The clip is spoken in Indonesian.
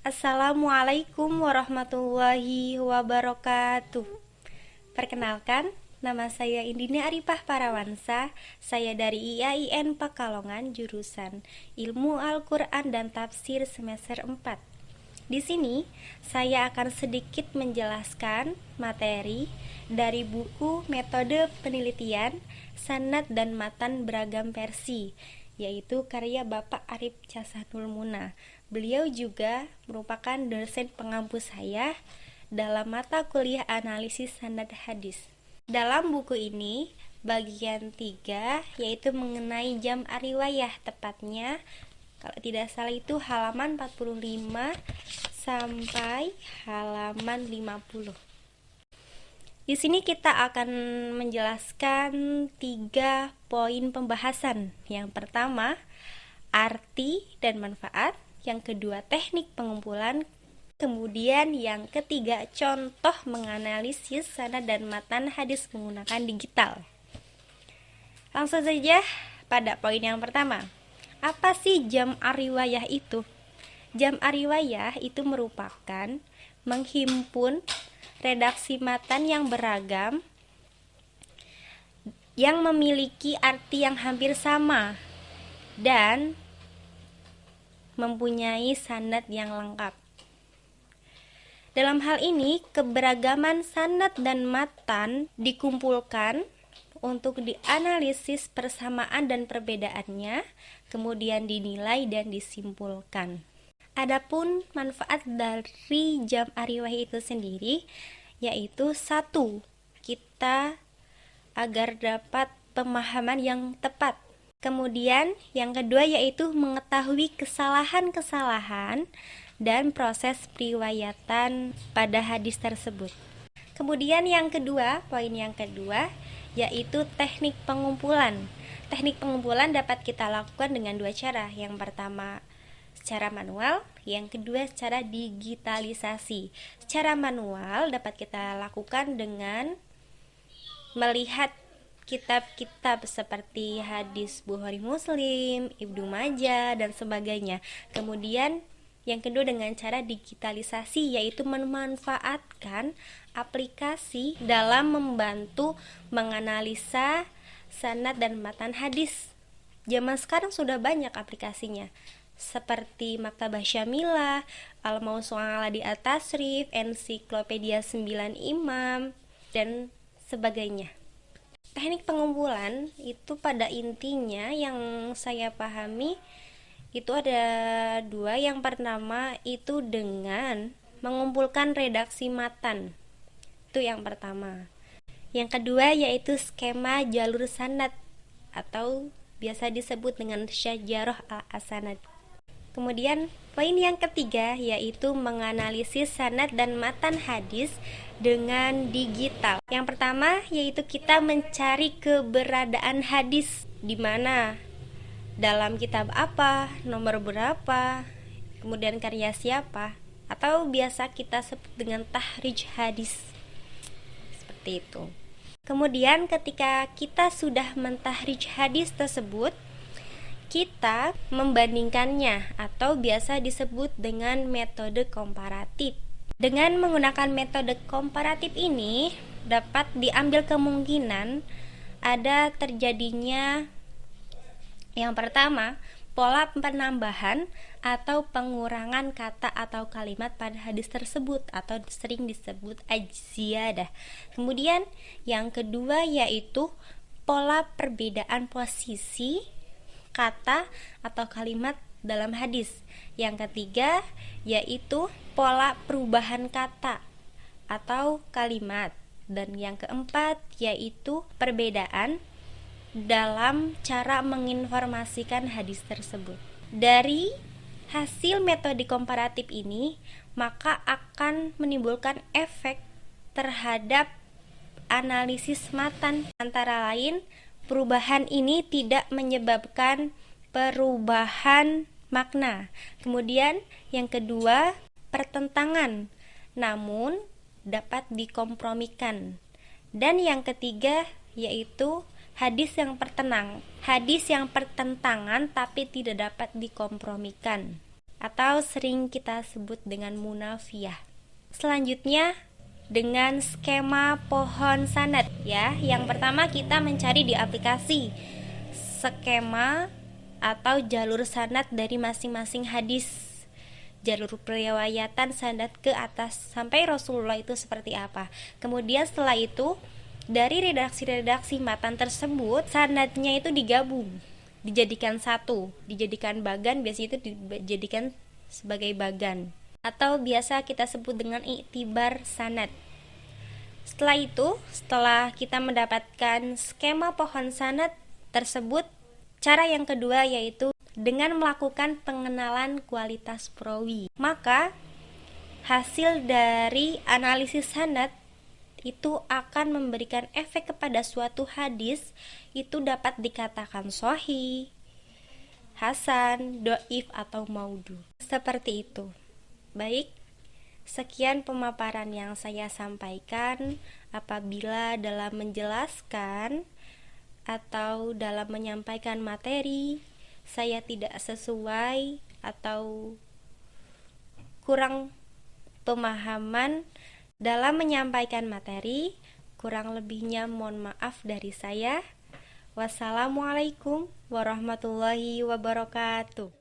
Assalamualaikum warahmatullahi wabarakatuh. Perkenalkan, nama saya Indini Arifah Parawansa. Saya dari IAIN Pekalongan, jurusan Ilmu Al-Quran dan Tafsir semester 4. Di sini, saya akan sedikit menjelaskan materi dari buku Metode Penelitian, Sanad dan Matan Beragam Versi, yaitu karya Bapak Arif Casanul Muna. Beliau juga merupakan dosen pengampu saya dalam mata kuliah analisis sanad hadis. Dalam buku ini, bagian 3 yaitu mengenai jam riwayah, tepatnya kalau tidak salah itu halaman 45 sampai halaman 50. Di sini kita akan menjelaskan 3 poin pembahasan. Yang pertama, arti dan manfaat. Yang kedua, teknik pengumpulan. Kemudian yang ketiga, contoh menganalisis sanad dan matan hadis menggunakan digital. Langsung saja pada poin yang pertama. Apa sih jam riwayah itu? Jam riwayah itu merupakan menghimpun redaksi matan yang beragam yang memiliki arti yang hampir sama dan mempunyai sanad yang lengkap. Dalam hal ini, keberagaman sanad dan matan dikumpulkan untuk dianalisis persamaan dan perbedaannya, kemudian dinilai dan disimpulkan. Adapun manfaat dari jam riwayah itu sendiri, yaitu 1. Kita agar dapat pemahaman yang tepat. Kemudian yang kedua yaitu mengetahui kesalahan-kesalahan dan proses periwayatan pada hadis tersebut. Kemudian yang kedua, poin yang kedua yaitu teknik pengumpulan. Teknik pengumpulan dapat kita lakukan dengan 2 cara. Yang pertama secara manual, yang kedua secara digitalisasi. Secara manual dapat kita lakukan dengan melihat kitab-kitab seperti hadis Bukhari Muslim, Ibnu Majah dan sebagainya. Kemudian yang kedua dengan cara digitalisasi, yaitu memanfaatkan aplikasi dalam membantu menganalisa sanad dan matan hadis. Zaman sekarang sudah banyak aplikasinya, seperti Maktabah Syamilah, Al-Mausu'ah di At-Tasrif, Ensiklopedia 9 Imam, dan sebagainya. Teknik pengumpulan itu pada intinya yang saya pahami itu ada 2. Yang pertama itu dengan mengumpulkan redaksi matan. Itu yang pertama. Yang kedua yaitu skema jalur sanad atau biasa disebut dengan syajarah al-asanad. Kemudian poin yang ketiga yaitu menganalisis sanad dan matan hadis dengan digital. Yang pertama yaitu kita mencari keberadaan hadis di mana, dalam kitab apa, nomor berapa, kemudian karya siapa, atau biasa kita sebut dengan tahrij hadis. Seperti itu. Kemudian ketika kita sudah mentahrij hadis tersebut, kita membandingkannya atau biasa disebut dengan metode komparatif. Dengan menggunakan metode komparatif ini dapat diambil kemungkinan ada terjadinya yang pertama, pola penambahan atau pengurangan kata atau kalimat pada hadis tersebut atau sering disebut az-ziyadah. Kemudian yang kedua yaitu pola perbedaan posisi kata atau kalimat dalam hadis. Yang ketiga yaitu pola perubahan kata atau kalimat. Dan yang keempat yaitu perbedaan dalam cara menginformasikan hadis tersebut. Dari hasil metode komparatif ini, maka akan menimbulkan efek terhadap analisis matan. Antara lain, perubahan ini tidak menyebabkan perubahan makna. Kemudian yang kedua, pertentangan, namun dapat dikompromikan. Dan yang ketiga yaitu hadis yang pertentangan tapi tidak dapat dikompromikan. atau sering kita sebut dengan munafiyah. Selanjutnya dengan skema pohon sanad ya. Yang pertama kita mencari di aplikasi skema atau jalur sanad dari masing-masing hadis, jalur periwayatan sanad ke atas sampai Rasulullah itu seperti apa. Kemudian setelah itu dari redaksi-redaksi matan tersebut sanadnya itu digabung, dijadikan satu, dijadikan bagan, biasanya itu dijadikan sebagai bagan atau biasa kita sebut dengan iktibar sanad. Setelah kita mendapatkan skema pohon sanad tersebut, cara yang kedua yaitu dengan melakukan pengenalan kualitas perawi. Maka hasil dari analisis sanad itu akan memberikan efek kepada suatu hadis itu dapat dikatakan sahih, hasan, doif atau maudhu. Seperti itu. Baik, sekian pemaparan yang saya sampaikan. Apabila dalam menjelaskan atau dalam menyampaikan materi saya tidak sesuai atau kurang pemahaman dalam menyampaikan materi, kurang lebihnya mohon maaf dari saya. Wassalamualaikum warahmatullahi wabarakatuh.